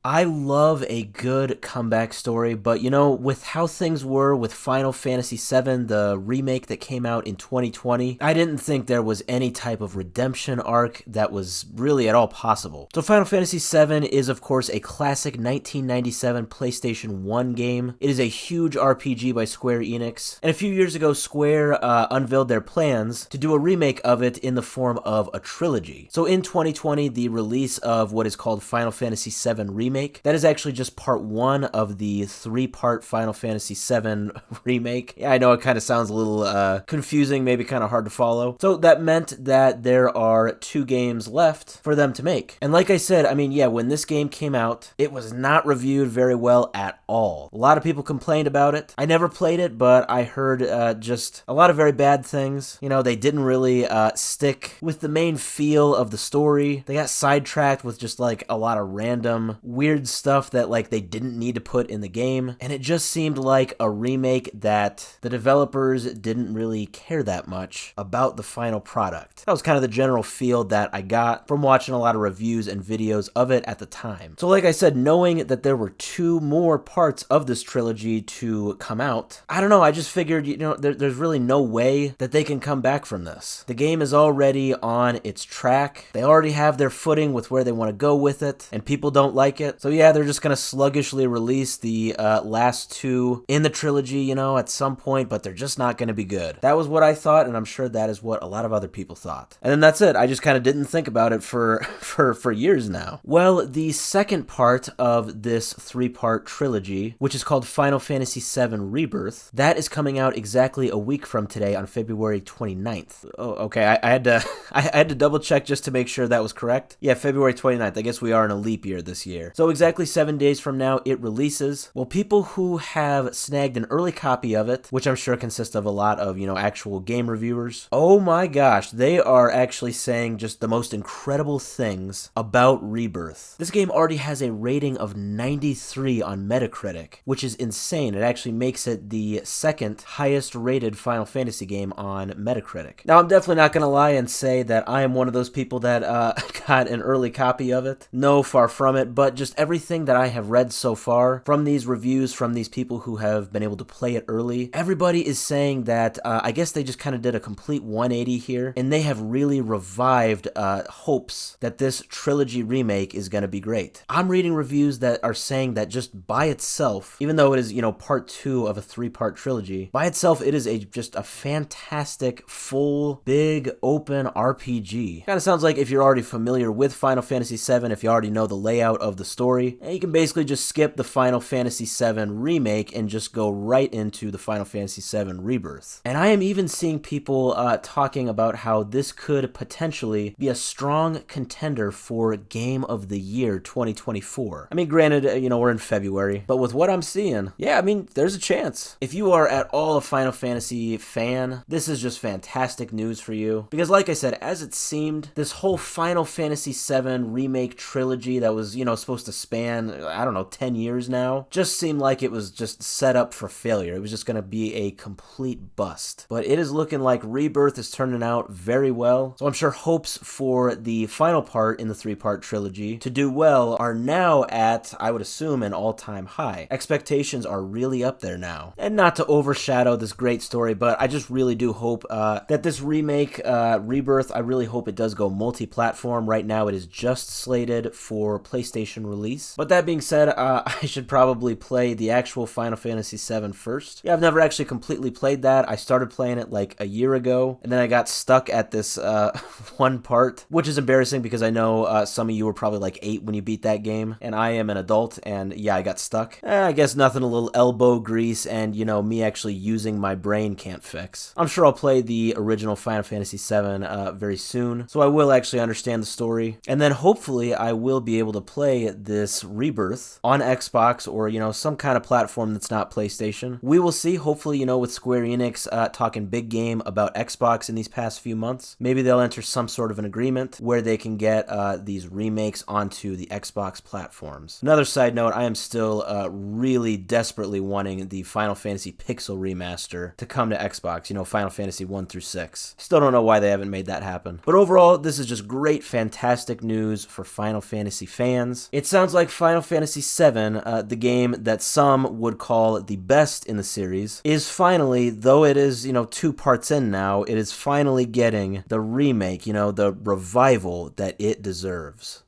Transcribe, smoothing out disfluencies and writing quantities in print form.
I love a good comeback story, but with how things were with Final Fantasy VII, the remake that came out in 2020, I didn't think there was any type of redemption arc that was really at all possible. So Final Fantasy VII is, of course, a classic 1997 PlayStation 1 game. It is a huge RPG by Square Enix, and a few years ago, Square unveiled their plans to do a remake of it in the form of a trilogy. So in 2020, the release of what is called Final Fantasy VII Remake. That is actually just part one of the three-part Final Fantasy VII remake. Yeah, I know it kind of sounds a little confusing, maybe kind of hard to follow. So that meant that there are two games left for them to make. And like I said, I mean, yeah, when this game came out, it was not reviewed very well at all. A lot of people complained about it. I never played it, but I heard just a lot of very bad things. They didn't really stick with the main feel of the story. They got sidetracked with just like a lot of random weird stuff that like they didn't need to put in the game, and it just seemed like a remake that the developers didn't really care that much about the final product. That was kind of the general feel that I got from watching a lot of reviews and videos of it at the time. So like I said, knowing that there were two more parts of this trilogy to come out, I don't know, I just figured, there's really no way that they can come back from this. The game is already on its track. They already have their footing with where they want to go with it, and people don't like it. So yeah, they're just going to sluggishly release the last two in the trilogy, at some point, but they're just not going to be good. That was what I thought, and I'm sure that is what a lot of other people thought. And then that's it. I just kind of didn't think about it for years now. Well, the second part of this three-part trilogy, which is called Final Fantasy VII Rebirth, that is coming out exactly a week from today on February 29th. Oh, okay. I had to I had to double check just to make sure that was correct. Yeah, February 29th. I guess we are in a leap year this year. So exactly 7 days from now, it releases. Well, people who have snagged an early copy of it, which I'm sure consists of a lot of, actual game reviewers, oh my gosh, they are actually saying just the most incredible things about Rebirth. This game already has a rating of 93 on Metacritic, which is insane. It actually makes it the second highest rated Final Fantasy game on Metacritic. Now, I'm definitely not going to lie and say that I am one of those people that got an early copy of it. No, far from it, but just everything that I have read so far from these reviews, from these people who have been able to play it early, everybody is saying that I guess they just kind of did a complete 180 here, and they have really revived hopes that this trilogy remake is going to be great. I'm reading reviews that are saying that just by itself, even though it is, part two of a three-part trilogy, by itself it is just a fantastic, full, big, open RPG. Kind of sounds like if you're already familiar with Final Fantasy VII, if you already know the layout of the story, and you can basically just skip the Final Fantasy VII remake and just go right into the Final Fantasy VII Rebirth. And I am even seeing people talking about how this could potentially be a strong contender for Game of the Year 2024. I mean, granted, we're in February, but with what I'm seeing, yeah, I mean, there's a chance. If you are at all a Final Fantasy fan, this is just fantastic news for you. Because like I said, as it seemed, this whole Final Fantasy VII remake trilogy that was, supposed to span, 10 years now, just seemed like it was just set up for failure. It was just going to be a complete bust. But it is looking like Rebirth is turning out very well. So I'm sure hopes for the final part in the three-part trilogy to do well are now at, I would assume, an all-time high. Expectations are really up there now. And not to overshadow this great story, but I just really do hope that this remake, Rebirth, I really hope it does go multi-platform. Right now it is just slated for PlayStation release. But that being said, I should probably play the actual Final Fantasy VII first. Yeah, I've never actually completely played that. I started playing it like a year ago, and then I got stuck at this one part, which is embarrassing because I know some of you were probably like 8 when you beat that game, and I am an adult, and yeah, I got stuck. I guess nothing a little elbow grease and, me actually using my brain can't fix. I'm sure I'll play the original Final Fantasy VII very soon, so I will actually understand the story, and then hopefully I will be able to play this Rebirth on Xbox or, some kind of platform that's not PlayStation. We will see. Hopefully, with Square Enix talking big game about Xbox in these past few months, maybe they'll enter some sort of an agreement where they can get these remakes onto the Xbox platforms. Another side note, I am still really desperately wanting the Final Fantasy Pixel remaster to come to Xbox, Final Fantasy 1 through 6. Still don't know why they haven't made that happen. But overall, this is just great, fantastic news for Final Fantasy fans. It's sounds like Final Fantasy VII, the game that some would call the best in the series, is finally, though it is, 2 parts in now, it is finally getting the remake, the revival that it deserves.